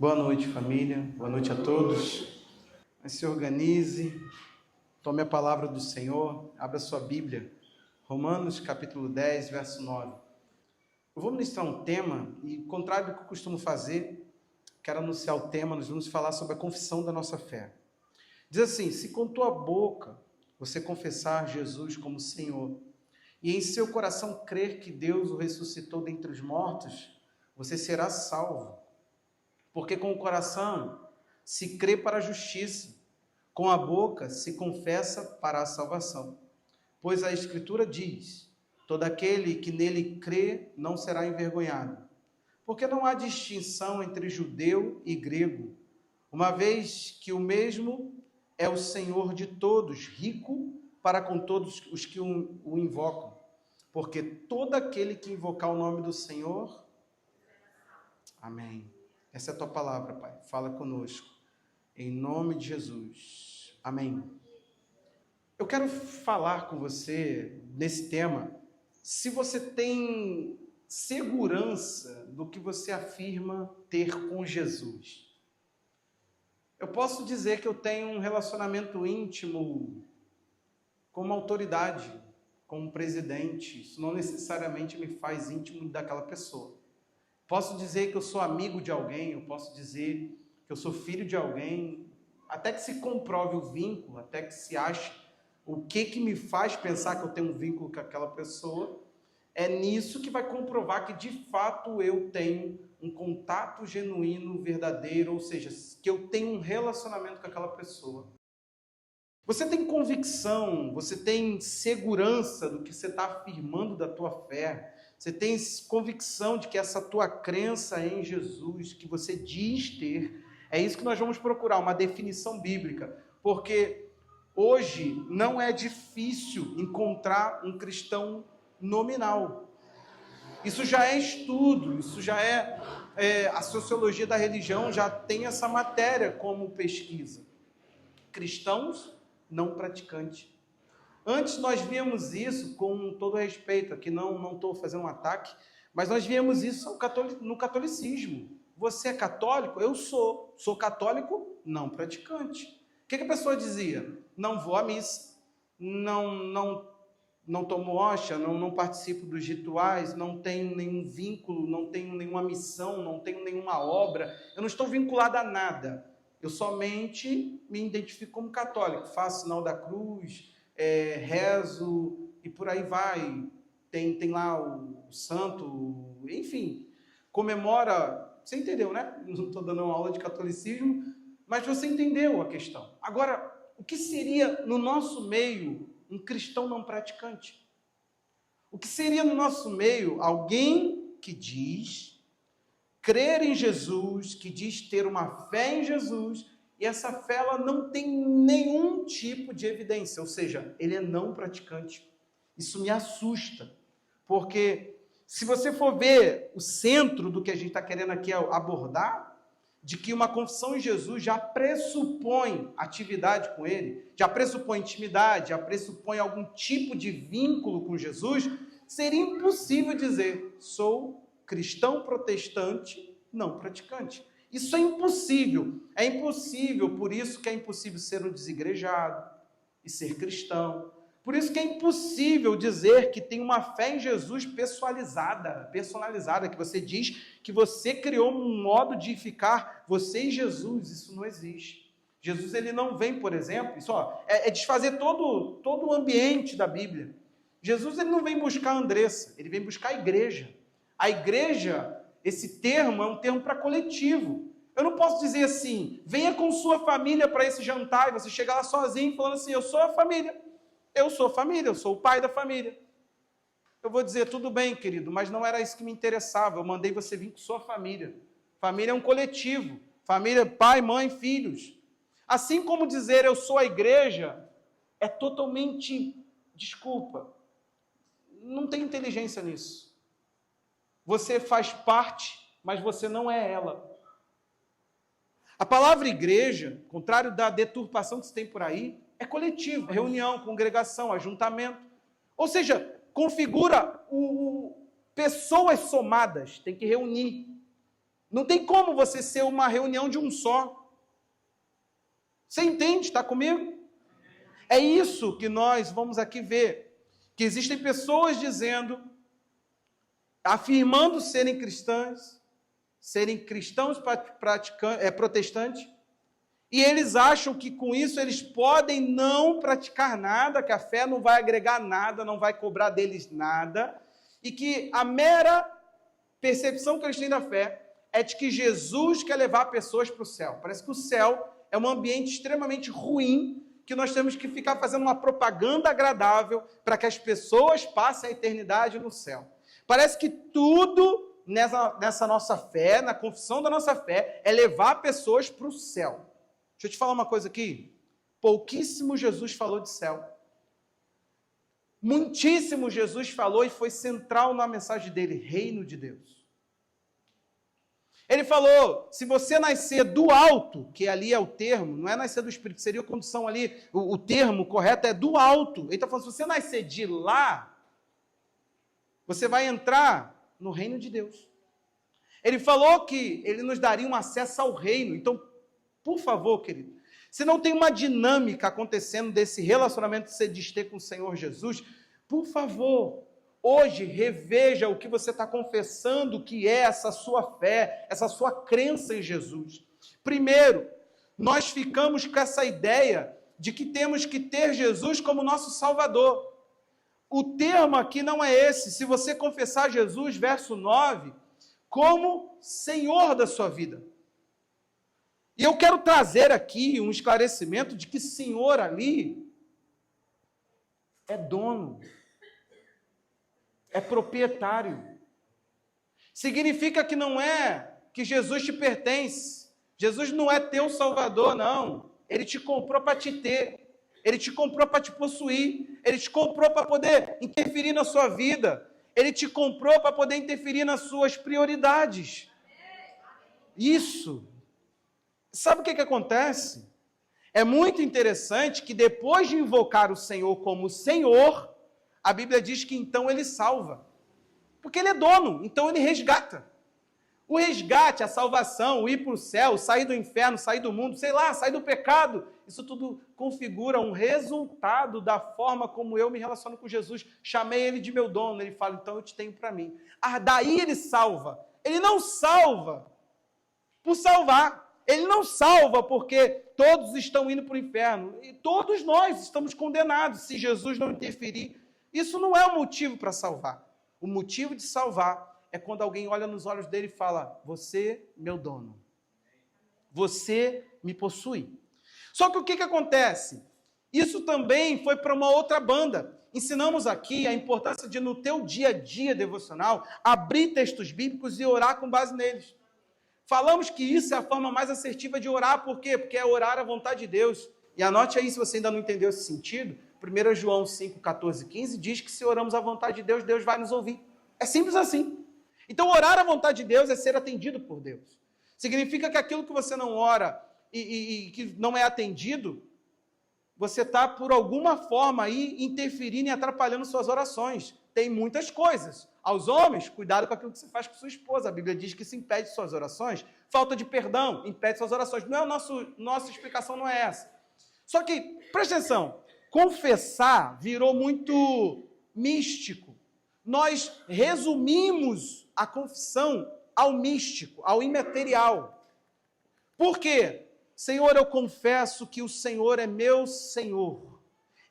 Boa noite, família. Boa noite a todos. Mas se organize, tome a palavra do Senhor, abra sua Bíblia. Romanos, capítulo 10, verso 9. Eu vou ministrar um tema, e contrário do que eu costumo fazer, quero anunciar o tema, nós vamos falar sobre a confissão da nossa fé. Diz assim: se com tua boca você confessar Jesus como Senhor, e em seu coração crer que Deus o ressuscitou dentre os mortos, você será salvo. Porque com o coração se crê para a justiça, com a boca se confessa para a salvação. Pois a Escritura diz: todo aquele que nele crê não será envergonhado. Porque não há distinção entre judeu e grego, uma vez que o mesmo é o Senhor de todos, rico para com todos os que o invocam. Porque todo aquele que invocar o nome do Senhor... Amém. Essa é a tua palavra, Pai. Fala conosco. Em nome de Jesus. Amém. Eu quero falar com você nesse tema, se você tem segurança do que você afirma ter com Jesus. Eu posso dizer que eu tenho um relacionamento íntimo com uma autoridade, com um presidente. Isso não necessariamente me faz íntimo daquela pessoa. Posso dizer que eu sou amigo de alguém, eu posso dizer que eu sou filho de alguém, até que se comprove o vínculo, até que se ache o que me faz pensar que eu tenho um vínculo com aquela pessoa, é nisso que vai comprovar que de fato eu tenho um contato genuíno, verdadeiro, ou seja, que eu tenho um relacionamento com aquela pessoa. Você tem convicção, você tem segurança do que você está afirmando da tua fé, você tem convicção de que essa tua crença em Jesus, que você diz ter, é isso que nós vamos procurar, uma definição bíblica, porque hoje não é difícil encontrar um cristão nominal. Isso já é estudo, isso já é a sociologia da religião já tem essa matéria como pesquisa. Cristãos não praticantes. Antes nós víamos isso, com todo respeito, aqui não estou fazendo um ataque, mas nós víamos isso no catolicismo. Você é católico? Eu sou. Sou católico não praticante. O que a pessoa dizia? Não vou à missa, não tomo hóstia, não participo dos rituais, não tenho nenhum vínculo, não tenho nenhuma missão, não tenho nenhuma obra, eu não estou vinculado a nada. Eu somente me identifico como católico, faço sinal da cruz, rezo e por aí vai. Tem lá o santo, enfim, comemora. Você entendeu, né? Não estou dando uma aula de catolicismo, mas você entendeu a questão. Agora, o que seria no nosso meio um cristão não praticante? O que seria no nosso meio alguém que diz crer em Jesus, que diz ter uma fé em Jesus, e essa fé ela não tem nenhum tipo de evidência, ou seja, ele é não praticante. Isso me assusta, porque se você for ver o centro do que a gente está querendo aqui abordar, de que uma confissão em Jesus já pressupõe atividade com ele, já pressupõe intimidade, já pressupõe algum tipo de vínculo com Jesus, seria impossível dizer, sou cristão protestante não praticante. Isso é impossível. É impossível, por isso que é impossível ser um desigrejado e ser cristão. Por isso que é impossível dizer que tem uma fé em Jesus personalizada, que você diz que você criou um modo de ficar você e Jesus. Isso não existe. Jesus ele não vem, por exemplo, isso é desfazer todo o ambiente da Bíblia. Jesus ele não vem buscar a Andressa, ele vem buscar a igreja. A igreja, esse termo é um termo para coletivo. Eu não posso dizer assim, venha com sua família para esse jantar, e você chegar lá sozinho falando assim, eu sou a família, eu sou o pai da família. Eu vou dizer, tudo bem, querido, mas não era isso que me interessava, eu mandei você vir com sua família. Família é um coletivo, família, pai, mãe, filhos. Assim como dizer eu sou a igreja, é totalmente, desculpa, não tem inteligência nisso. Você faz parte, mas você não é ela. A palavra igreja, contrário da deturpação que se tem por aí, é coletivo, reunião, congregação, ajuntamento. Ou seja, configura pessoas somadas, tem que reunir. Não tem como você ser uma reunião de um só. Você entende? Está comigo? É isso que nós vamos aqui ver. Que existem pessoas dizendo, afirmando serem cristãos protestantes, e eles acham que com isso eles podem não praticar nada, que a fé não vai agregar nada, não vai cobrar deles nada, e que a mera percepção que eles têm da fé é de que Jesus quer levar pessoas para o céu. Parece que o céu é um ambiente extremamente ruim, que nós temos que ficar fazendo uma propaganda agradável para que as pessoas passem a eternidade no céu. Parece que tudo nessa nossa fé, na confissão da nossa fé, é levar pessoas para o céu. Deixa eu te falar uma coisa aqui. Pouquíssimo Jesus falou de céu. Muitíssimo Jesus falou e foi central na mensagem dele, reino de Deus. Ele falou, se você nascer do alto, que ali é o termo, não é nascer do Espírito, seria a condição ali, o termo correto é do alto. Ele está falando, se você nascer de lá, você vai entrar no reino de Deus. Ele falou que ele nos daria um acesso ao reino. Então, por favor, querido, se não tem uma dinâmica acontecendo desse relacionamento que você diz ter com o Senhor Jesus, por favor, hoje reveja o que você está confessando que é essa sua fé, essa sua crença em Jesus. Primeiro, nós ficamos com essa ideia de que temos que ter Jesus como nosso Salvador. O termo aqui não é esse. Se você confessar Jesus, verso 9, como Senhor da sua vida. E eu quero trazer aqui um esclarecimento de que Senhor ali é dono, é proprietário. Significa que não é que Jesus te pertence. Jesus não é teu Salvador, não. Ele te comprou para te ter. Ele te comprou para te possuir. Ele te comprou para poder interferir na sua vida. Ele te comprou para poder interferir nas suas prioridades. Isso. Sabe o que acontece? É muito interessante que depois de invocar o Senhor como Senhor, a Bíblia diz que então ele salva. Porque ele é dono, então ele resgata. O resgate, a salvação, o ir para o céu, sair do inferno, sair do mundo, sei lá, sair do pecado, isso tudo configura um resultado da forma como eu me relaciono com Jesus. Chamei ele de meu dono, ele fala, então eu te tenho para mim. Ah, daí ele salva. Ele não salva por salvar. Ele não salva porque todos estão indo para o inferno. E todos nós estamos condenados se Jesus não interferir. Isso não é o motivo para salvar. O motivo de salvar é quando alguém olha nos olhos dele e fala, você, meu dono. Você me possui. Só que o que acontece? Isso também foi para uma outra banda. Ensinamos aqui a importância de, no teu dia a dia devocional, abrir textos bíblicos e orar com base neles. Falamos que isso é a forma mais assertiva de orar, por quê? Porque é orar à vontade de Deus. E anote aí, se você ainda não entendeu esse sentido, 1 João 5, 14 e 15 diz que se oramos à vontade de Deus, Deus vai nos ouvir. É simples assim. Então, orar à vontade de Deus é ser atendido por Deus. Significa que aquilo que você não ora e que não é atendido, você está, por alguma forma, aí interferindo e atrapalhando suas orações. Tem muitas coisas. Aos homens, cuidado com aquilo que você faz com sua esposa. A Bíblia diz que isso impede suas orações. Falta de perdão impede suas orações. Não é nossa explicação não é essa. Só que, presta atenção, confessar virou muito místico. Nós resumimos a confissão ao místico, ao imaterial. Por quê? Senhor, eu confesso que o Senhor é meu Senhor.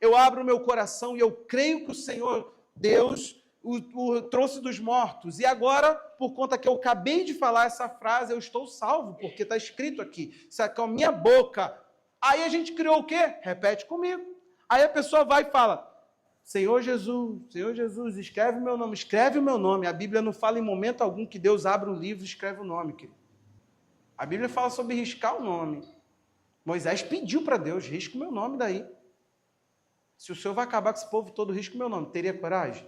Eu abro o meu coração e eu creio que o Senhor, Deus, o trouxe dos mortos. E agora, por conta que eu acabei de falar essa frase, eu estou salvo, porque está escrito aqui. Isso é com a minha boca. Aí a gente criou o quê? Repete comigo. Aí a pessoa vai e fala, Senhor Jesus, escreve o meu nome. A Bíblia não fala em momento algum que Deus abre um livro e escreve o nome, querido. A Bíblia fala sobre riscar o nome. Moisés pediu para Deus, risca o meu nome daí. Se o Senhor vai acabar com esse povo todo, risca o meu nome. Teria coragem?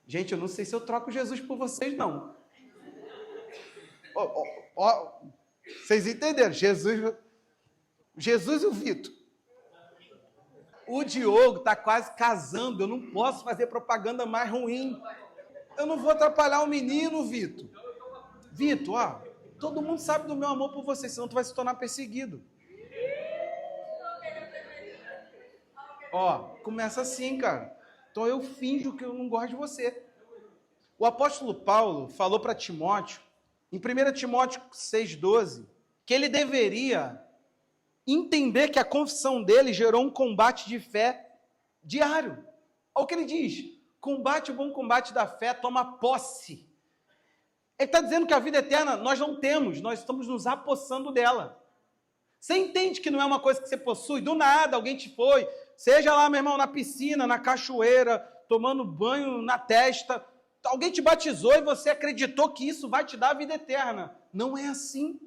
Gente, eu não sei se eu troco Jesus por vocês, não. Vocês entenderam? Jesus e o Vitor. O Diogo está quase casando, eu não posso fazer propaganda mais ruim. Eu não vou atrapalhar o menino, Vitor. Vitor, ó, todo mundo sabe do meu amor por você, senão tu vai se tornar perseguido. Ó, começa assim, cara. Então eu finjo que eu não gosto de você. O apóstolo Paulo falou para Timóteo, em 1 Timóteo 6,12, que ele deveria entender que a confissão dele gerou um combate de fé diário. Olha o que ele diz: combate o bom combate da fé, toma posse. Ele está dizendo que a vida eterna nós não temos, nós estamos nos apossando dela. Você entende que não é uma coisa que você possui, do nada alguém te foi, seja lá, meu irmão, na piscina, na cachoeira, tomando banho na testa, alguém te batizou e você acreditou que isso vai te dar a vida eterna. Não é assim.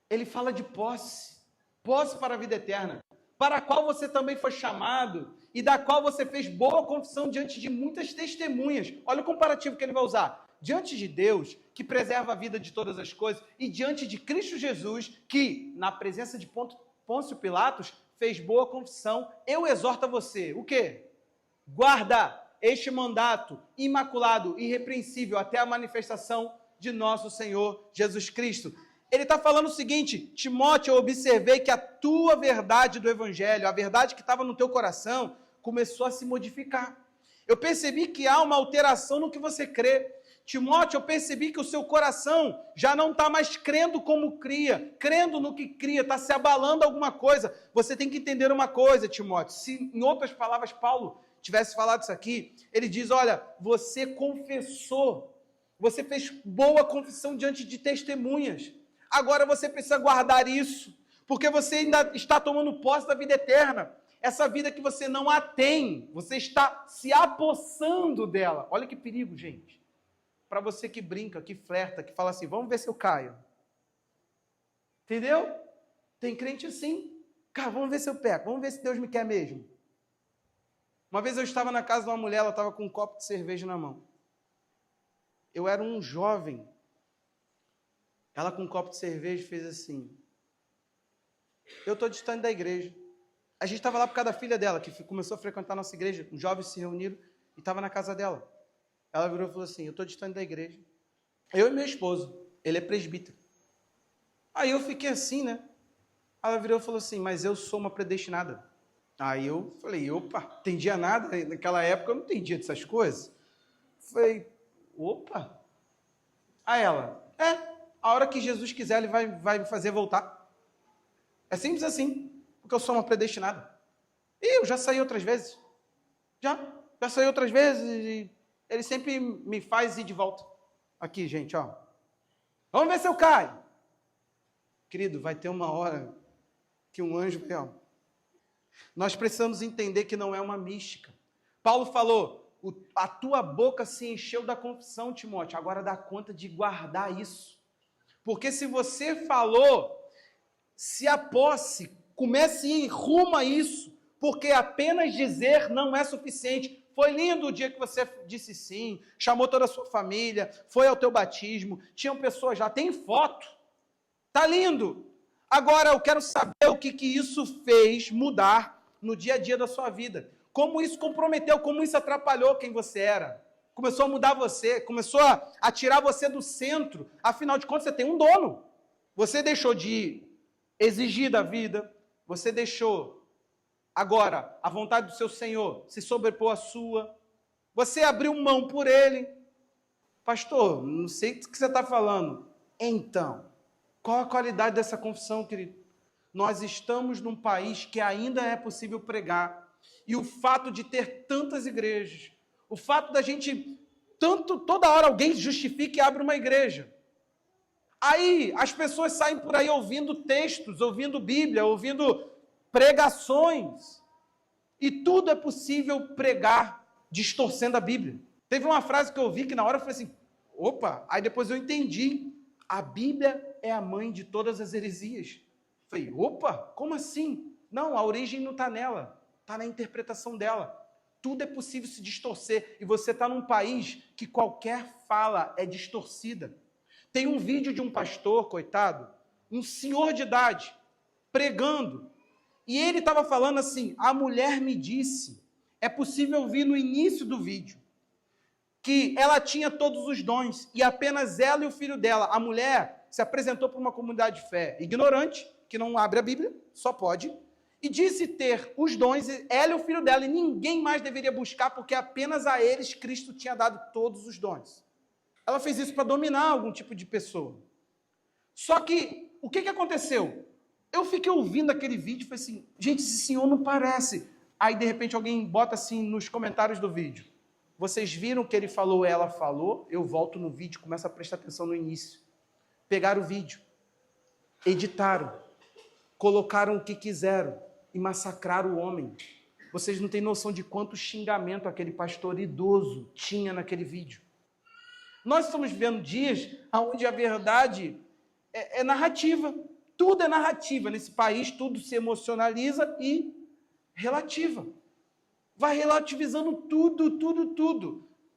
Ele fala de posse, posse para a vida eterna, para a qual você também foi chamado e da qual você fez boa confissão diante de muitas testemunhas. Olha o comparativo que ele vai usar. Diante de Deus, que preserva a vida de todas as coisas, e diante de Cristo Jesus, que, na presença de Pôncio Pilatos, fez boa confissão, eu exorto a você, o quê? Guarda este mandato imaculado, irrepreensível, até a manifestação de nosso Senhor Jesus Cristo. Ele está falando o seguinte: Timóteo, eu observei que a tua verdade do Evangelho, a verdade que estava no teu coração, começou a se modificar. Eu percebi que há uma alteração no que você crê. Timóteo, eu percebi que o seu coração já não está mais crendo como cria, crendo no que cria, está se abalando alguma coisa. Você tem que entender uma coisa, Timóteo. Se, em outras palavras, Paulo tivesse falado isso aqui, ele diz: olha, você confessou, você fez boa confissão diante de testemunhas. Agora você precisa guardar isso, porque você ainda está tomando posse da vida eterna. Essa vida que você não a tem, você está se apossando dela. Olha que perigo, gente. Para você que brinca, que flerta, que fala assim: vamos ver se eu caio. Entendeu? Tem crente assim. Cara, vamos ver se eu peco, vamos ver se Deus me quer mesmo. Uma vez eu estava na casa de uma mulher, ela estava com um copo de cerveja na mão. Eu era um jovem. Ela com um copo de cerveja fez assim: eu estou distante da igreja. A gente estava lá por causa da filha dela, que começou a frequentar a nossa igreja. Os jovens se reuniram e estava na casa dela. Ela virou e falou assim: eu estou distante da igreja. Eu e meu esposo, ele é presbítero. Aí eu fiquei assim, né? Ela virou e falou assim: mas eu sou uma predestinada. Aí eu falei: opa, entendia nada. Naquela época eu não entendia dessas coisas. Falei: opa. Aí ela: a hora que Jesus quiser, ele vai me fazer voltar. É simples assim, porque eu sou uma predestinada. E eu já saí outras vezes. Já saí outras vezes e ele sempre me faz ir de volta. Aqui, gente, ó. Vamos ver se eu caio. Querido, vai ter uma hora que um anjo vai, ó. Nós precisamos entender que não é uma mística. Paulo falou: a tua boca se encheu da confissão, Timóteo. Agora dá conta de guardar isso. Porque se você falou, se aposse, comece a ir rumo a isso. Porque apenas dizer não é suficiente. Foi lindo o dia que você disse sim, chamou toda a sua família, foi ao teu batismo, tinham pessoas já, tem foto, tá lindo. Agora eu quero saber o que isso fez mudar no dia a dia da sua vida. Como isso comprometeu, como isso atrapalhou quem você era. Começou a mudar você, começou a tirar você do centro. Afinal de contas, você tem um dono. Você deixou de exigir da vida, você deixou agora a vontade do seu Senhor se sobrepor à sua. Você abriu mão por Ele. Pastor, não sei o que você está falando. Então, qual a qualidade dessa confissão, querido? Nós estamos num país que ainda é possível pregar. E o fato de ter tantas igrejas, o fato da gente, toda hora alguém justifica e abre uma igreja. Aí as pessoas saem por aí ouvindo textos, ouvindo Bíblia, ouvindo pregações. E tudo é possível pregar distorcendo a Bíblia. Teve uma frase que eu ouvi que na hora eu falei assim: opa, aí depois eu entendi. A Bíblia é a mãe de todas as heresias. Falei: opa, como assim? Não, a origem não está nela, está na interpretação dela. Tudo é possível se distorcer. E você está num país que qualquer fala é distorcida. Tem um vídeo de um pastor, coitado, um senhor de idade, pregando. E ele estava falando assim: a mulher me disse, é possível ouvir no início do vídeo, que ela tinha todos os dons e apenas ela e o filho dela, a mulher, se apresentou para uma comunidade de fé ignorante, que não abre a Bíblia, só pode, e disse ter os dons, ela e o filho dela, e ninguém mais deveria buscar, porque apenas a eles Cristo tinha dado todos os dons. Ela fez isso para dominar algum tipo de pessoa. Só que, o que aconteceu? Eu fiquei ouvindo aquele vídeo e falei assim, gente, esse senhor não parece. Aí, de repente, alguém bota assim nos comentários do vídeo. Vocês viram o que ele falou, ela falou, eu volto no vídeo, começo a prestar atenção no início. Pegaram o vídeo, editaram, colocaram o que quiseram e massacraram o homem. Vocês não têm noção de quanto xingamento aquele pastor idoso tinha naquele vídeo. Nós estamos vivendo dias onde a verdade é narrativa. Tudo é narrativa nesse país, tudo se emocionaliza e relativa. Vai relativizando tudo.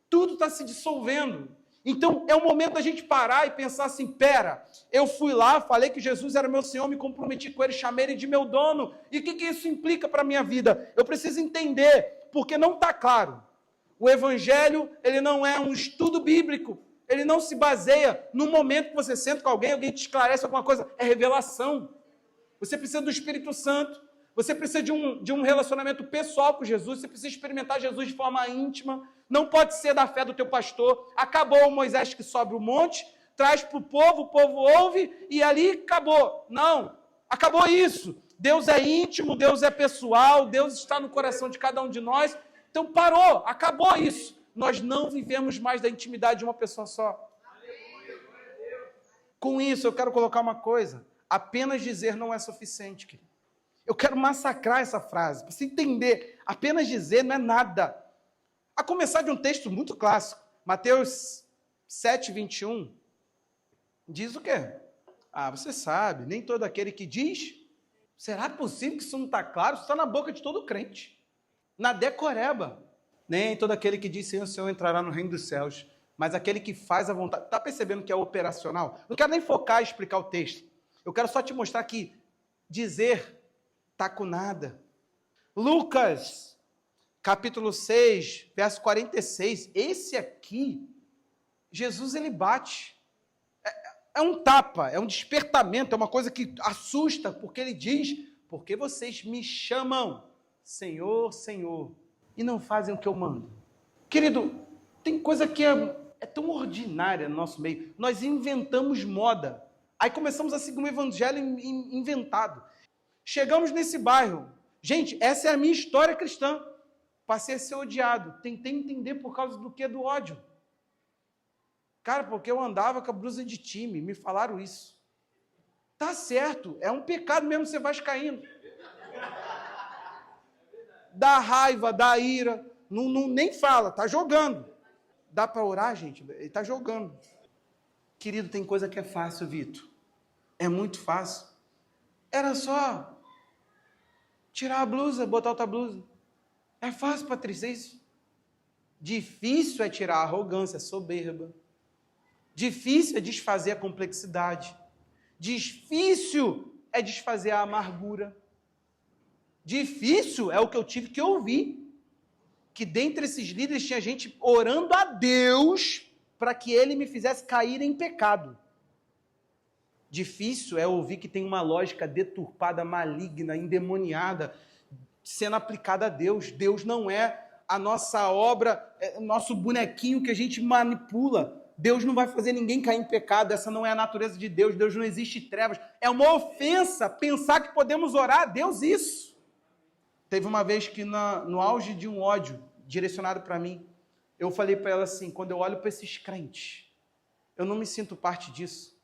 Tudo está se dissolvendo. Então, é o momento da gente parar e pensar assim, pera, eu fui lá, falei que Jesus era meu Senhor, me comprometi com Ele, chamei Ele de meu dono, e o que isso implica para a minha vida? Eu preciso entender, porque não está claro. O Evangelho, ele não é um estudo bíblico, ele não se baseia no momento que você senta com alguém te esclarece alguma coisa, é revelação. Você precisa do Espírito Santo, você precisa de um relacionamento pessoal com Jesus, você precisa experimentar Jesus de forma íntima, não pode ser da fé do teu pastor. Acabou o Moisés que sobe o monte, traz para o povo ouve e ali acabou. Não, acabou isso. Deus é íntimo, Deus é pessoal, Deus está no coração de cada um de nós. Então parou, acabou isso. Nós não vivemos mais da intimidade de uma pessoa só. Com isso eu quero colocar uma coisa, apenas dizer não é suficiente, querido. Eu quero massacrar essa frase, para você entender, apenas dizer não é nada. A começar de um texto muito clássico, Mateus 7, 21, diz o quê? Você sabe, nem todo aquele que diz, será possível que isso não está claro? Isso está na boca de todo crente, na decoreba. Nem todo aquele que diz Senhor, Senhor entrará no reino dos céus, mas aquele que faz a vontade. Está percebendo que é operacional? Não quero nem focar e explicar o texto, eu quero só te mostrar que dizer está com nada. Lucas capítulo 6, verso 46, esse aqui, Jesus ele bate, é um tapa, é um despertamento, é uma coisa que assusta, porque ele diz, porque vocês me chamam Senhor, Senhor, e não fazem o que eu mando. Querido, tem coisa que é tão ordinária no nosso meio, nós inventamos moda, aí começamos a seguir um evangelho inventado, chegamos nesse bairro, gente, essa é a minha história cristã, passei a ser odiado. Tentei entender por causa do que? Do ódio. Cara, porque eu andava com a blusa de time, me falaram isso. Tá certo, é um pecado mesmo ser vascaíno. Dá raiva, dá ira, nem fala, tá jogando. Dá para orar, gente? Ele tá jogando. Querido, tem coisa que é fácil, Vitor. É muito fácil. Era só tirar a blusa, botar outra blusa. É fácil, Patrícia, é isso? Difícil é tirar a arrogância, a soberba. Difícil é desfazer a complexidade. Difícil é desfazer a amargura. Difícil é o que eu tive que ouvir. Que dentre esses líderes tinha gente orando a Deus para que ele me fizesse cair em pecado. Difícil é ouvir que tem uma lógica deturpada, maligna, endemoniada, sendo aplicada a Deus. Deus não é a nossa obra, nosso bonequinho que a gente manipula. Deus não vai fazer ninguém cair em pecado, essa não é a natureza de Deus, Deus não existe trevas. É uma ofensa pensar que podemos orar a Deus isso. Teve uma vez que no auge de um ódio direcionado para mim, eu falei para ela assim, quando eu olho para esses crentes, eu não me sinto parte disso.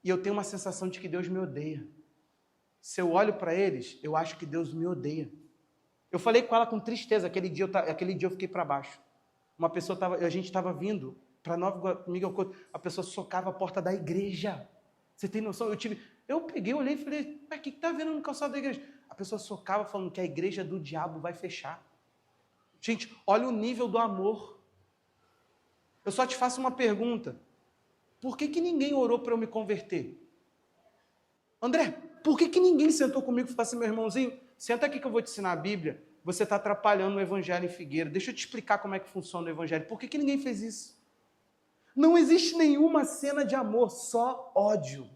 E eu tenho uma sensação de que Deus me odeia. Se eu olho para eles, eu acho que Deus me odeia. Eu falei com ela com tristeza, aquele dia eu fiquei para baixo. Uma pessoa a gente estava vindo para Nova Miguel Couto, a pessoa socava a porta da igreja. Você tem noção? Eu peguei, olhei e falei, mas o que está vendo no calçado da igreja? A pessoa socava falando que a igreja do diabo vai fechar. Gente, olha o nível do amor. Eu só te faço uma pergunta. Por que ninguém orou para eu me converter? André, por que ninguém sentou comigo e falou assim, meu irmãozinho, senta aqui que eu vou te ensinar a Bíblia. você está atrapalhando o evangelho em Figueira. Deixa eu te explicar como é que funciona o evangelho. Por que ninguém fez isso? Não existe nenhuma cena de amor, só ódio.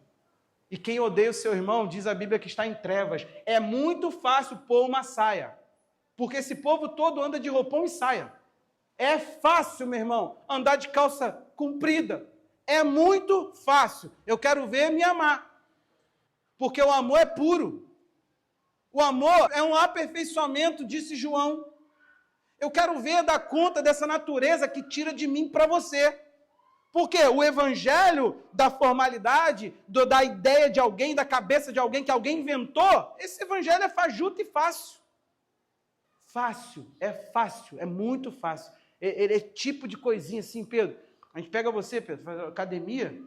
E quem odeia o seu irmão, diz a Bíblia que está em trevas. É muito fácil pôr uma saia, porque esse povo todo anda de roupão e saia. É fácil, meu irmão, andar de calça comprida. É muito fácil. Eu quero ver me amar, porque o amor é puro. O amor é um aperfeiçoamento, disse João. Eu quero ver dar conta dessa natureza que tira de mim para você. Porque o evangelho da formalidade, da ideia de alguém, da cabeça de alguém que alguém inventou, esse evangelho é fajuto e fácil. Fácil, é muito fácil. Ele é tipo de coisinha assim, Pedro. A gente pega você, Pedro, faz academia.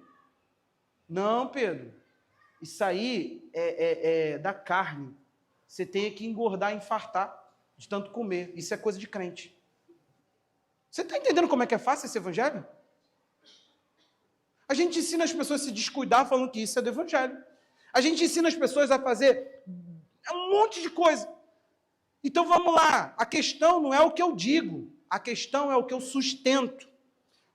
Não, Pedro, isso aí é da carne. Você tem que engordar, infartar de tanto comer. Isso é coisa de crente. Você está entendendo como é que é fácil esse evangelho? A gente ensina as pessoas a se descuidar falando que isso é do evangelho. A gente ensina as pessoas a fazer um monte de coisa. Então vamos lá. A questão não é o que eu digo. A questão é o que eu sustento.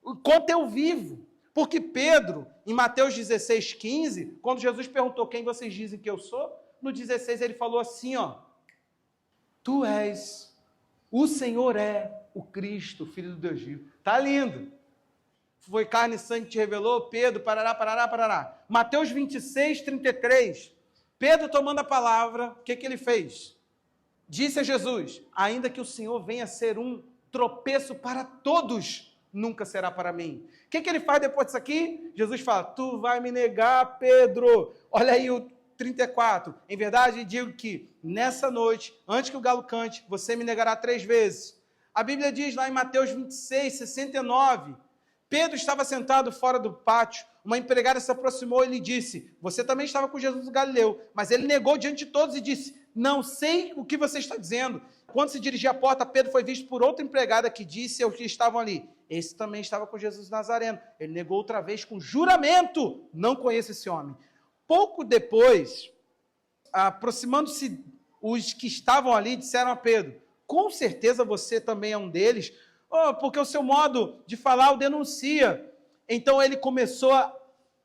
Enquanto eu vivo. Porque Pedro, em Mateus 16:15, quando Jesus perguntou quem vocês dizem que eu sou, no 16 ele falou assim, ó. Tu és, o Senhor é o Cristo, o Filho do Deus vivo. Tá lindo. Foi carne e sangue que te revelou, Pedro, parará, parará, parará. Mateus 26:33, Pedro tomando a palavra, o que ele fez? Disse a Jesus, ainda que o Senhor venha a ser um tropeço para todos, nunca será para mim. O que ele faz depois disso aqui? Jesus fala, tu vai me negar, Pedro. Olha aí o 34, em verdade digo que nessa noite, antes que o galo cante, você me negará 3 vezes. A Bíblia diz lá em Mateus 26:69, Pedro estava sentado fora do pátio, uma empregada se aproximou e lhe disse, você também estava com Jesus do Galileu, mas ele negou diante de todos e disse, não sei o que você está dizendo. Quando se dirigia à porta, Pedro foi visto por outra empregada que disse aos que estavam ali, esse também estava com Jesus Nazareno. Ele negou outra vez com juramento, não conheço esse homem. Pouco depois, aproximando-se os que estavam ali, disseram a Pedro, com certeza você também é um deles, porque o seu modo de falar o denuncia. Então ele começou a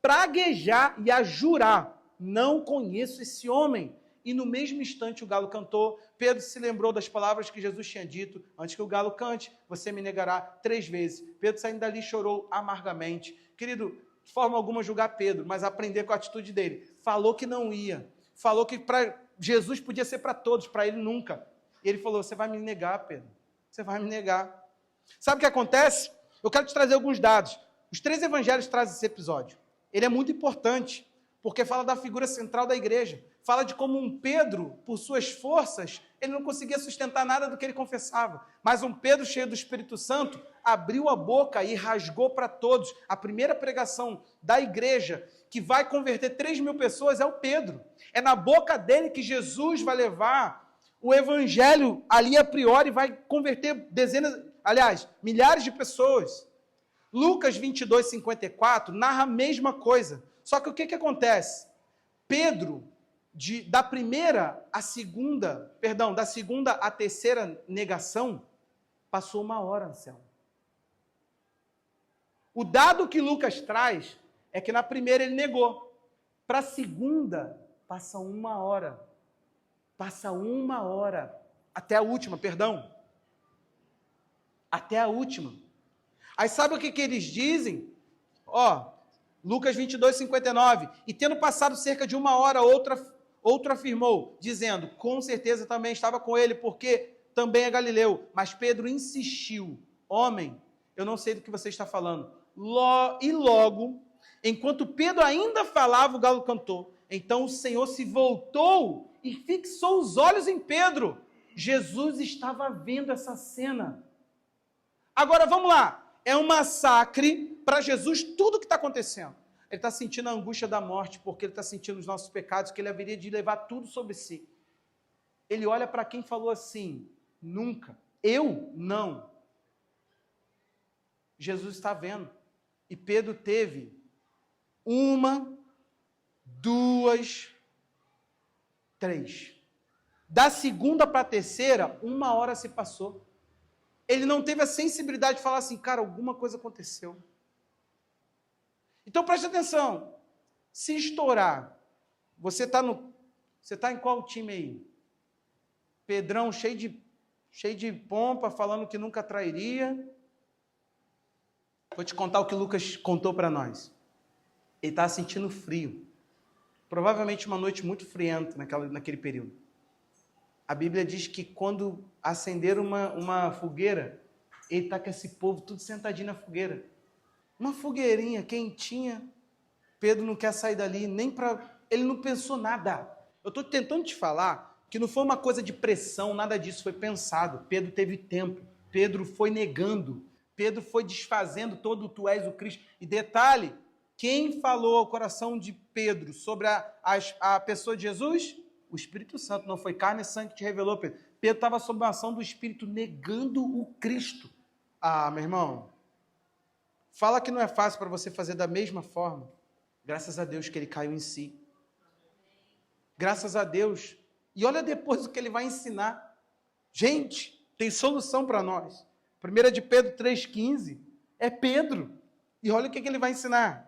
praguejar e a jurar, não conheço esse homem. E no mesmo instante o galo cantou, Pedro se lembrou das palavras que Jesus tinha dito, antes que o galo cante, você me negará 3 vezes. Pedro saindo dali chorou amargamente. Querido, de forma alguma julgar Pedro, mas aprender com a atitude dele. Falou que não ia, falou que para Jesus podia ser para todos, para ele nunca. E ele falou, você vai me negar, Pedro, você vai me negar. Sabe o que acontece? Eu quero te trazer alguns dados. Os 3 evangelhos trazem esse episódio. Ele é muito importante, porque fala da figura central da igreja. Fala de como um Pedro, por suas forças, ele não conseguia sustentar nada do que ele confessava. Mas um Pedro cheio do Espírito Santo abriu a boca e rasgou para todos. A primeira pregação da igreja, que vai converter 3.000 pessoas, é o Pedro. É na boca dele que Jesus vai levar o evangelho ali a priori, vai converter milhares de pessoas. Lucas 22:54 narra a mesma coisa. Só que o que acontece? Pedro, da segunda à terceira negação, passou 1 hora no céu. O dado que Lucas traz é que na primeira ele negou. Para a segunda, passa 1 hora. Passa 1 hora. Até a última, perdão. Até a última. Aí sabe o que eles dizem? Lucas 22:59. E tendo passado cerca de 1 hora, outro afirmou, dizendo, com certeza também estava com ele, porque também é Galileu. Mas Pedro insistiu, homem, eu não sei do que você está falando. E logo, enquanto Pedro ainda falava, o galo cantou. Então o Senhor se voltou e fixou os olhos em Pedro. Jesus estava vendo essa cena. Agora vamos lá. É um massacre para Jesus tudo o que está acontecendo. Ele está sentindo a angústia da morte, porque ele está sentindo os nossos pecados, que ele haveria de levar tudo sobre si. Ele olha para quem falou assim, nunca, eu não. Jesus está vendo. E Pedro teve 1, 2, 3. Da segunda para a terceira, 1 hora se passou. Ele não teve a sensibilidade de falar assim, cara, alguma coisa aconteceu. Então preste atenção. Se estourar, você está em qual time aí? Pedrão cheio de pompa, falando que nunca trairia. Vou te contar o que o Lucas contou para nós. Ele estava sentindo frio. Provavelmente uma noite muito frienta naquele período. A Bíblia diz que quando acenderam uma fogueira, ele está com esse povo tudo sentadinho na fogueira. Uma fogueirinha quentinha. Pedro não quer sair dali, ele não pensou nada. Eu estou tentando te falar que não foi uma coisa de pressão, nada disso foi pensado. Pedro teve tempo. Pedro foi negando. Pedro foi desfazendo todo o tu és o Cristo. E detalhe, quem falou ao coração de Pedro sobre a pessoa de Jesus? O Espírito Santo, não foi carne e sangue que te revelou, Pedro. Pedro estava sob a ação do Espírito, negando o Cristo. Ah, meu irmão, fala que não é fácil para você fazer da mesma forma. Graças a Deus que ele caiu em si. Graças a Deus. E olha depois o que ele vai ensinar. Gente, tem solução para nós. 1 de Pedro 3,15 é Pedro. E olha o que ele vai ensinar.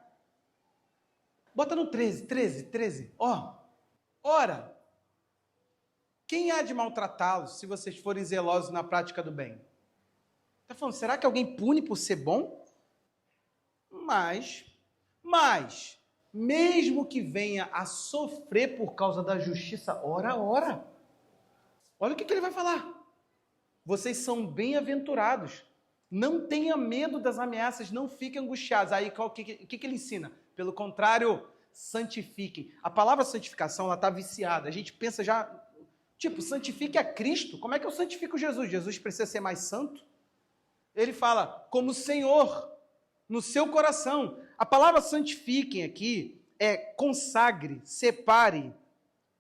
Bota no 13. Ora, quem há de maltratá-los se vocês forem zelosos na prática do bem? Está falando, será que alguém pune por ser bom? Mas, mesmo que venha a sofrer por causa da justiça, ora. Olha o que ele vai falar. Vocês são bem-aventurados. Não tenha medo das ameaças, não fiquem angustiados. Aí o que ele ensina? Pelo contrário, santifiquem. A palavra santificação, ela está viciada. A gente pensa já, santifique a Cristo. Como é que eu santifico Jesus? Jesus precisa ser mais santo? Ele fala, como Senhor, no seu coração. A palavra santifiquem aqui é consagre, separe,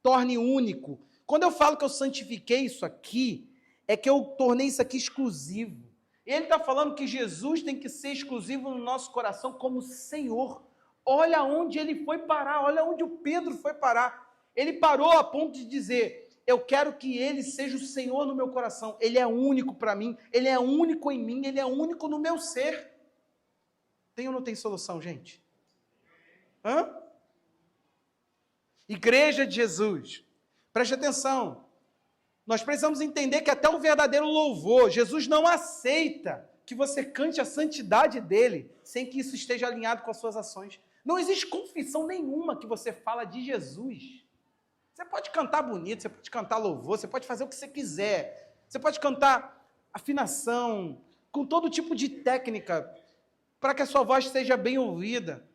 torne único. Quando eu falo que eu santifiquei isso aqui, é que eu tornei isso aqui exclusivo. Ele está falando que Jesus tem que ser exclusivo no nosso coração como Senhor. Olha onde ele foi parar, olha onde o Pedro foi parar. Ele parou a ponto de dizer, eu quero que ele seja o Senhor no meu coração. Ele é único para mim, ele é único em mim, ele é único no meu ser. Tem ou não tem solução, gente? Igreja de Jesus, preste atenção. Nós precisamos entender que até o verdadeiro louvor, Jesus não aceita que você cante a santidade dele sem que isso esteja alinhado com as suas ações. Não existe confissão nenhuma que você fala de Jesus. Você pode cantar bonito, você pode cantar louvor, você pode fazer o que você quiser. Você pode cantar afinação, com todo tipo de técnica, para que a sua voz seja bem ouvida.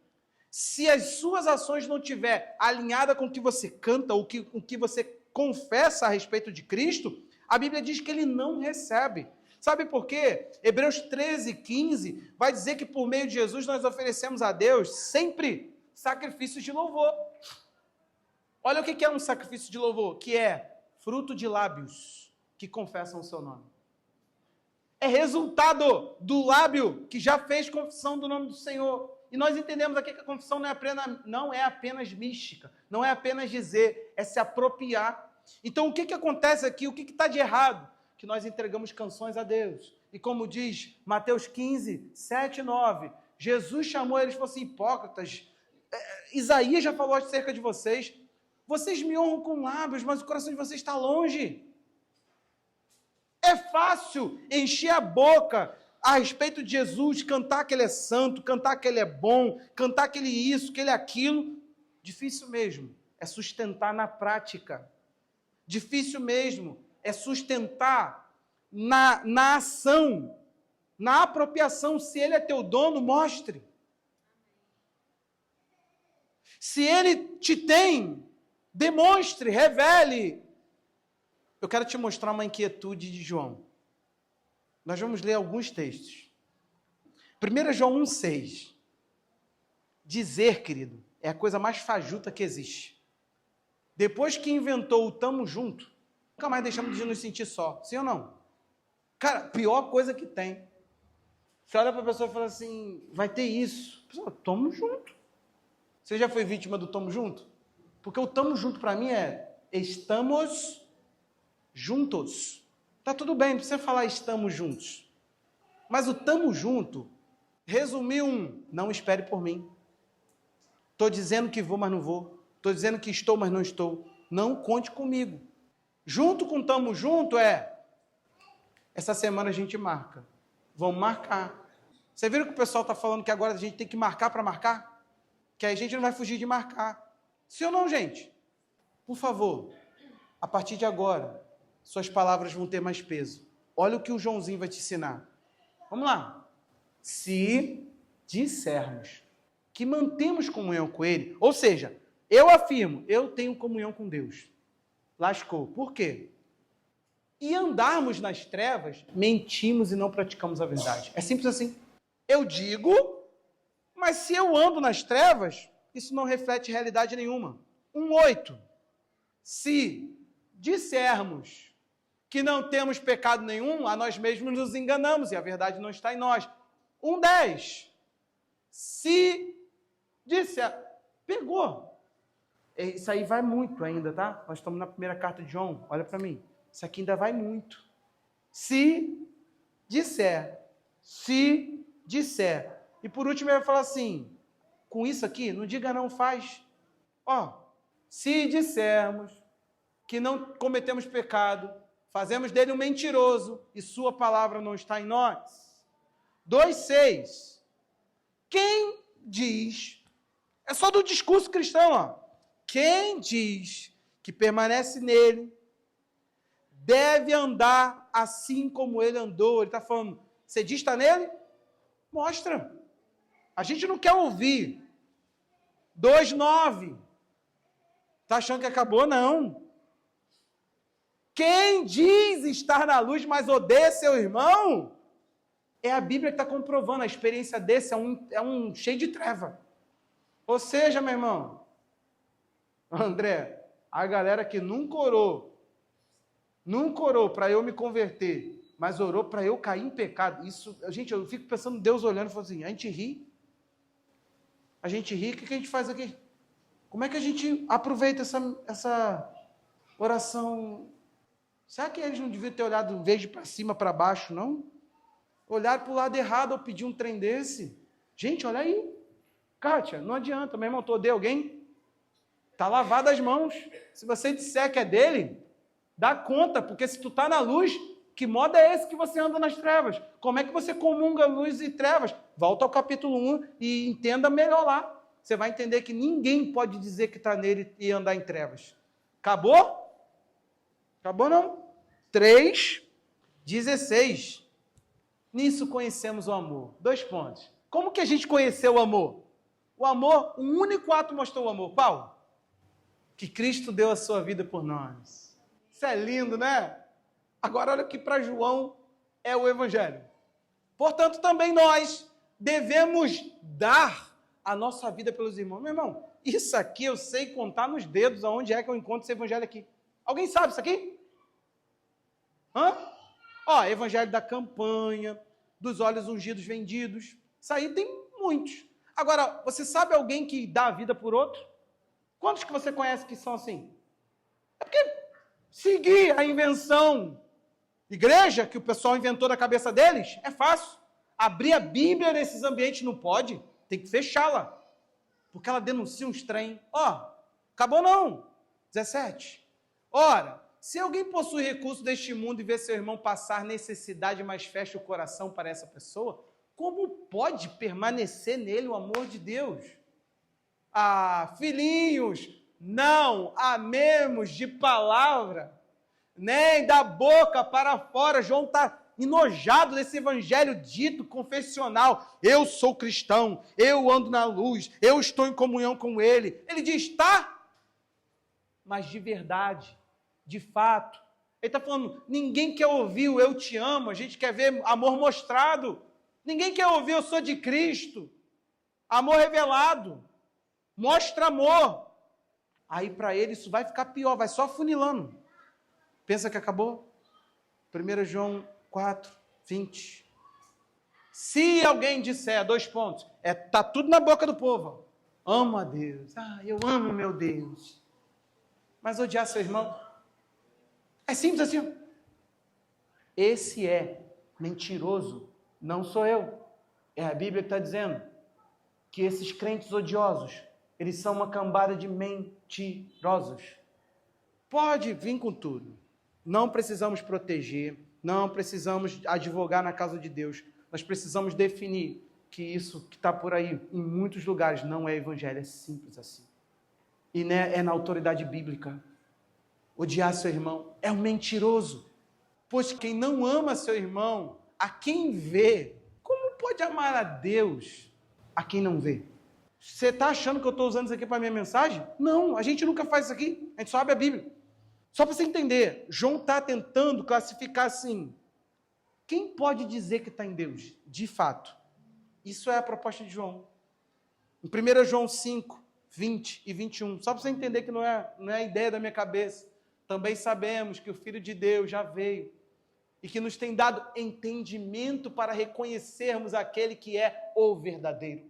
Se as suas ações não estiverem alinhadas com o que você canta, ou com o que você confessa a respeito de Cristo, a Bíblia diz que ele não recebe. Sabe por quê? Hebreus 13:15 vai dizer que por meio de Jesus nós oferecemos a Deus sempre sacrifícios de louvor. Olha o que é um sacrifício de louvor, que é fruto de lábios que confessam o seu nome. É resultado do lábio que já fez confissão do nome do Senhor. E nós entendemos aqui que a confissão não é apenas mística, não é apenas dizer, é se apropriar. Então o que acontece aqui, o que está de errado? Que nós entregamos canções a Deus. E como diz Mateus 15, 7 e 9, Jesus chamou eles e falou assim, hipócritas, Isaías já falou acerca de vocês, vocês me honram com lábios, mas o coração de vocês está longe. É fácil encher a boca a respeito de Jesus, cantar que ele é santo, cantar que ele é bom, cantar que ele isso, que ele é aquilo. Difícil mesmo é sustentar na prática. Difícil mesmo é sustentar na ação, na apropriação. Se ele é teu dono, mostre. Se ele te tem, demonstre, revele. Eu quero te mostrar uma inquietude de João. Nós vamos ler alguns textos. 1 João 1,6. Dizer, querido, é a coisa mais fajuta que existe. Depois que inventou o tamo junto, nunca mais deixamos de nos sentir só. Sim ou não? Cara, pior coisa que tem. Você olha para a pessoa e fala assim, vai ter isso. Pessoal, tamo junto. Você já foi vítima do tamo junto? Porque o tamo junto para mim é estamos juntos. Tá tudo bem, não precisa falar estamos juntos. Mas o tamo junto resumiu não espere por mim. Estou dizendo que vou, mas não vou. Estou dizendo que estou, mas não estou. Não conte comigo. Junto com tamo junto essa semana a gente marca. Vamos marcar. Você viram que o pessoal está falando que agora a gente tem que marcar para marcar? Que aí a gente não vai fugir de marcar. Sim ou não, gente? Por favor, a partir de agora, suas palavras vão ter mais peso. Olha o que o Joãozinho vai te ensinar. Vamos lá. Se dissermos que mantemos comunhão com Ele, ou seja, eu afirmo, eu tenho comunhão com Deus. Lascou. Por quê? E andarmos nas trevas, mentimos e não praticamos a verdade. É simples assim. Eu digo, mas se eu ando nas trevas, isso não reflete realidade nenhuma. 1:8. Se dissermos que não temos pecado nenhum, a nós mesmos nos enganamos e a verdade não está em nós. 1:10. Se disser... Pegou. Isso aí vai muito ainda, tá? Nós estamos na primeira carta de João. Olha para mim. Isso aqui ainda vai muito. Se disser. Se disser. E por último ele vai falar assim, com isso aqui, não diga não, faz. Se dissermos que não cometemos pecado, fazemos dele um mentiroso e sua palavra não está em nós. 2:6. Quem diz, é só do discurso cristão, quem diz que permanece nele, deve andar assim como ele andou. Ele está falando, você diz que está nele? Mostra. A gente não quer ouvir. 2:9. Está achando que acabou? Não. Quem diz estar na luz, mas odeia seu irmão, é a Bíblia que está comprovando. A experiência desse é um cheio de treva. Ou seja, meu irmão, André, a galera que nunca orou para eu me converter, mas orou para eu cair em pecado. Isso, gente, eu fico pensando, Deus olhando e falando assim, a gente ri, o que a gente faz aqui? Como é que a gente aproveita essa oração? Será que eles não deviam ter olhado em vez de para cima, para baixo, não? Olhar para o lado errado ao pedir um trem desse? Gente, olha aí. Kátia, não adianta, meu irmão, tu odeia alguém? Está lavado as mãos. Se você disser que é dele, dá conta, porque se tu está na luz, que modo é esse que você anda nas trevas? Como é que você comunga luz e trevas? Volta ao capítulo 1 e entenda melhor lá. Você vai entender que ninguém pode dizer que está nele e andar em trevas. Acabou? Acabou não? 3:16. Nisso conhecemos o amor. 2 pontos. Como que a gente conheceu o amor? O amor, um único ato mostrou o amor. Qual? Que Cristo deu a sua vida por nós. Isso é lindo, né? Agora olha que para João é o Evangelho. Portanto, também nós devemos dar a nossa vida pelos irmãos. Meu irmão, isso aqui eu sei contar nos dedos aonde é que eu encontro esse Evangelho aqui. Alguém sabe isso aqui? Evangelho da campanha, dos olhos ungidos vendidos. Isso aí tem muitos. Agora, você sabe alguém que dá a vida por outro? Quantos que você conhece que são assim? É porque seguir a invenção igreja, que o pessoal inventou na cabeça deles, é fácil. Abrir a Bíblia nesses ambientes não pode, tem que fechá-la. Porque ela denuncia uns trem. Acabou não. 17. Ora, se alguém possui recursos deste mundo e vê seu irmão passar necessidade, mas fecha o coração para essa pessoa, como pode permanecer nele o amor de Deus? Filhinhos, não amemos de palavra, nem da boca para fora. João está enojado desse evangelho dito confessional. Eu sou cristão, eu ando na luz, eu estou em comunhão com ele. Ele diz, tá, mas de verdade, de fato. Ele está falando, ninguém quer ouvir o eu te amo, a gente quer ver amor mostrado. Ninguém quer ouvir eu sou de Cristo. Amor revelado. Mostra amor. Aí para ele isso vai ficar pior, vai só afunilando. Pensa que acabou? 1 João 4:20. Se alguém disser, 2 pontos, tá tudo na boca do povo. Amo a Deus. Eu amo meu Deus. Mas odiar seu irmão? É simples assim. Ó. Esse é mentiroso, não sou eu. É a Bíblia que está dizendo que esses crentes odiosos, eles são uma cambada de mentirosos. Pode vir com tudo. Não precisamos proteger, não precisamos advogar na casa de Deus. Nós precisamos definir que isso que está por aí, em muitos lugares, não é evangelho, é simples assim. E é na autoridade bíblica. Odiar seu irmão é um mentiroso. Pois quem não ama seu irmão, a quem vê, como pode amar a Deus a quem não vê? Você está achando que eu estou usando isso aqui para minha mensagem? Não, a gente nunca faz isso aqui. A gente só abre a Bíblia. Só para você entender, João está tentando classificar assim. Quem pode dizer que está em Deus? De fato. Isso é a proposta de João. Em 1 João 5, 20 e 21. Só para você entender que não é a ideia da minha cabeça. Também sabemos que o Filho de Deus já veio e que nos tem dado entendimento para reconhecermos aquele que é o verdadeiro.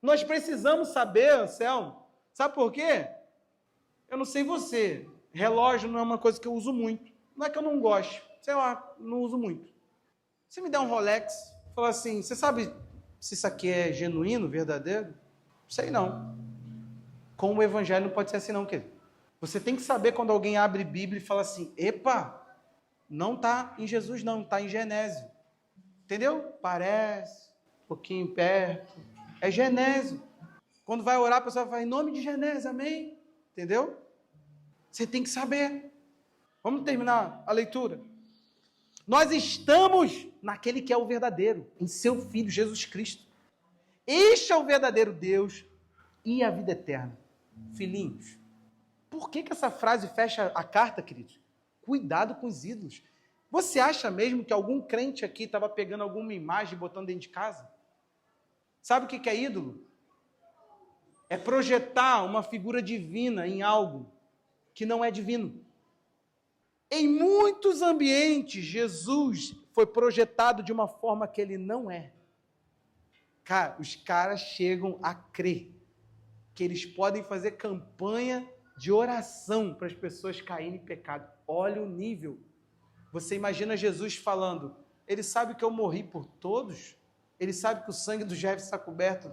Nós precisamos saber, Anselmo, sabe por quê? Eu não sei você, relógio não é uma coisa que eu uso muito. Não é que eu não goste, sei lá, não uso muito. Se me der um Rolex, falar assim, você sabe se isso aqui é genuíno, verdadeiro? Sei não. Com o evangelho não pode ser assim não, querido. Você tem que saber quando alguém abre Bíblia e fala assim, epa, não está em Jesus não, está em Genésio. Entendeu? Parece, um pouquinho perto. É Genésio. Quando vai orar, a pessoa vai, em nome de Genésio, amém? Entendeu? Você tem que saber. Vamos terminar a leitura. Nós estamos naquele que é o verdadeiro, em seu Filho, Jesus Cristo. Este é o verdadeiro Deus e a vida eterna. Filhinhos, por que essa frase fecha a carta, queridos? Cuidado com os ídolos. Você acha mesmo que algum crente aqui estava pegando alguma imagem e botando dentro de casa? Sabe o que é ídolo? É projetar uma figura divina em algo que não é divino. Em muitos ambientes, Jesus foi projetado de uma forma que ele não é. Cara, os caras chegam a crer que eles podem fazer campanha de oração para as pessoas caírem em pecado. Olha o nível. Você imagina Jesus falando, ele sabe que eu morri por todos? Ele sabe que o sangue do Jefferson está coberto?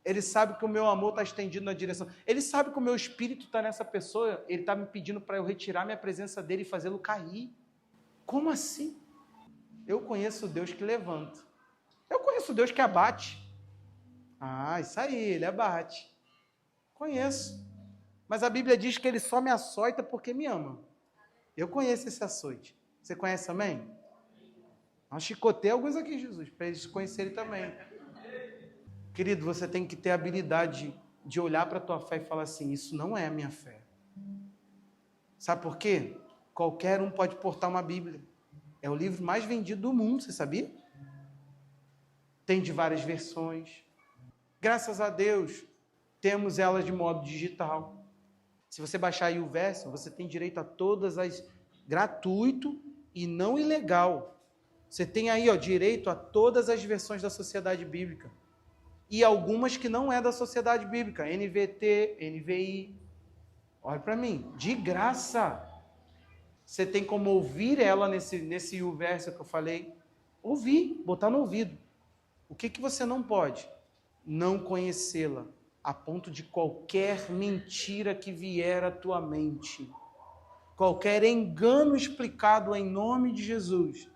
Ele sabe que o meu amor está estendido na direção. Ele sabe que o meu espírito está nessa pessoa. Ele está me pedindo para eu retirar minha presença dele e fazê-lo cair. Como assim? Eu conheço o Deus que levanta. Eu conheço o Deus que abate. Ah, isso aí, ele abate. Conheço. Mas a Bíblia diz que ele só me açoita porque me ama. Eu conheço esse açoite. Você conhece também? Eu chicotei alguns aqui, Jesus, para eles conhecerem também. Querido, você tem que ter a habilidade de olhar para a tua fé e falar assim, isso não é a minha fé. Sabe por quê? Qualquer um pode portar uma Bíblia. É o livro mais vendido do mundo, você sabia? Tem de várias versões. Graças a Deus, temos elas de modo digital. Se você baixar aí o verso, você tem direito a todas as... gratuito e não ilegal. Você tem aí, direito a todas as versões da Sociedade Bíblica. E algumas que não é da Sociedade Bíblica. NVT, NVI. Olha para mim. De graça. Você tem como ouvir ela nesse verso que eu falei. Ouvir, botar no ouvido. O que você não pode? Não conhecê-la. A ponto de qualquer mentira que vier à tua mente. Qualquer engano explicado em nome de Jesus.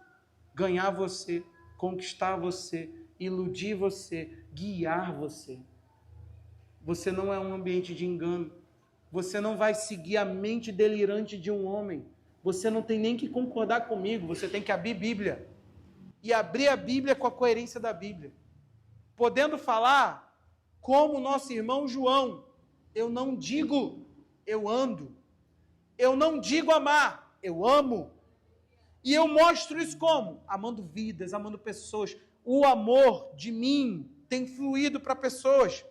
Ganhar você, conquistar você, iludir você, guiar você. Você não é um ambiente de engano. Você não vai seguir a mente delirante de um homem. Você não tem nem que concordar comigo. Você tem que abrir Bíblia. E abrir a Bíblia com a coerência da Bíblia. Podendo falar como o nosso irmão João. Eu não digo, eu ando. Eu não digo amar, eu amo. E eu mostro isso como? Amando vidas, amando pessoas. O amor de mim tem fluído para pessoas.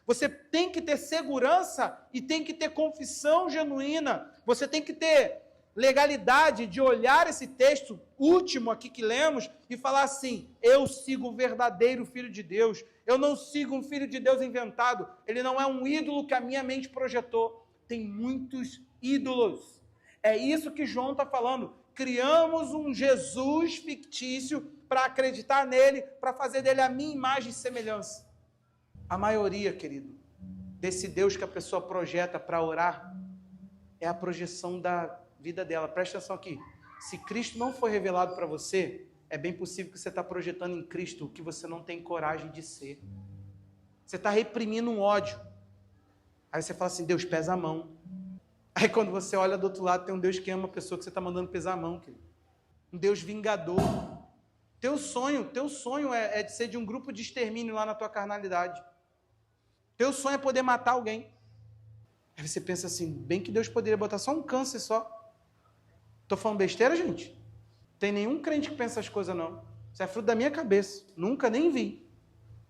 Você tem que ter segurança e tem que ter confissão genuína. Você tem que ter legalidade de olhar esse texto último aqui que lemos e falar assim, eu sigo o verdadeiro Filho de Deus. Eu não sigo um Filho de Deus inventado. Ele não é um ídolo que a minha mente projetou. Tem muitos ídolos. É isso que João está falando. Criamos um Jesus fictício para acreditar nele, para fazer dele a minha imagem e semelhança. A maioria, querido, desse Deus que a pessoa projeta para orar, é a projeção da vida dela. Presta atenção aqui. Se Cristo não for revelado para você, é bem possível que você está projetando em Cristo o que você não tem coragem de ser. Você está reprimindo um ódio. Aí você fala assim, Deus, pesa a mão. Aí quando você olha do outro lado, tem um Deus que ama a pessoa que você está mandando pesar a mão, querido. Um Deus vingador. Teu sonho é de ser de um grupo de extermínio lá na tua carnalidade. Teu sonho é poder matar alguém. Aí você pensa assim, bem que Deus poderia botar só um câncer só. Estou falando besteira, gente? Tem nenhum crente que pensa essas coisas, não. Isso é fruto da minha cabeça. Nunca nem vi.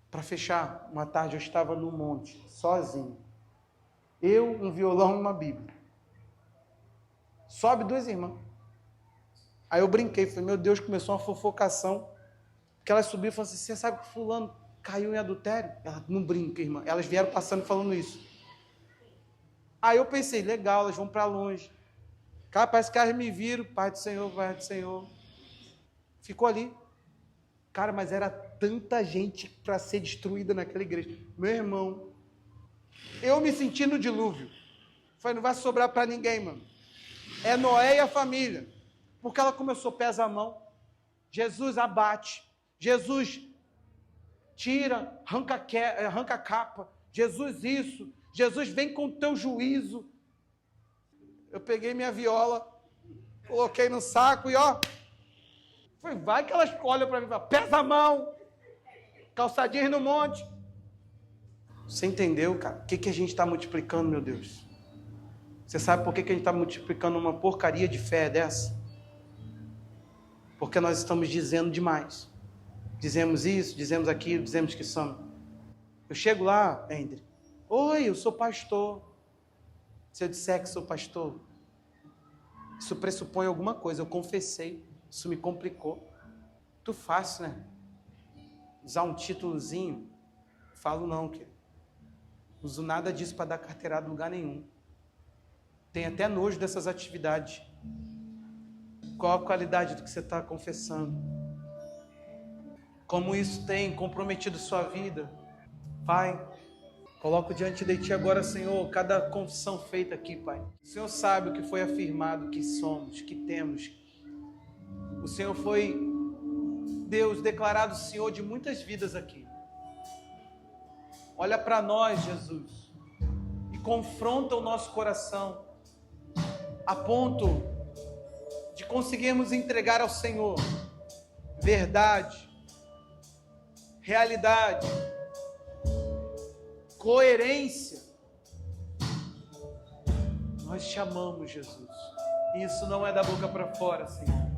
Para fechar, uma tarde eu estava no monte, sozinho. Eu, um violão e uma Bíblia. Sobe 2 irmãs. Aí eu brinquei, falei, meu Deus, começou uma fofocação. Que elas subiram e falaram assim, você sabe que fulano caiu em adultério? Ela, não brinca, irmã. Elas vieram passando falando isso. Aí eu pensei, legal, elas vão para longe. Cara, parece que elas me viram, Pai do Senhor, Pai do Senhor. Ficou ali. Cara, mas era tanta gente para ser destruída naquela igreja. Meu irmão, eu me senti no dilúvio. Falei, não vai sobrar para ninguém, mano. É Noé e a família. Porque ela começou, pesa a mão. Jesus abate. Jesus tira, arranca a capa. Jesus isso. Jesus vem com o teu juízo. Eu peguei minha viola, coloquei no saco e ó. Falei, vai que elas olham para mim e falam, pesa a mão. Calçadinhas no monte. Você entendeu, cara? O que a gente está multiplicando, meu Deus? Você sabe por que a gente está multiplicando uma porcaria de fé dessa? Porque nós estamos dizendo demais. Dizemos isso, dizemos aquilo, dizemos que somos. Eu chego lá, André. Oi, eu sou pastor. Se eu disser que sou pastor, isso pressupõe alguma coisa. Eu confessei. Isso me complicou. Muito fácil, né? Usar um títulozinho. Falo não, querido. Uso nada disso para dar carteirada em lugar nenhum. Tem até nojo dessas atividades. Qual a qualidade do que você está confessando? Como isso tem comprometido sua vida? Pai, coloco diante de Ti agora, Senhor, cada confissão feita aqui, Pai. O Senhor sabe o que foi afirmado, que somos, que temos. O Senhor foi, Deus, declarado Senhor de muitas vidas aqui. Olha para nós, Jesus, e confronta o nosso coração, a ponto de conseguirmos entregar ao Senhor verdade, realidade, coerência. Nós te amamos, Jesus. Isso não é da boca para fora, Senhor.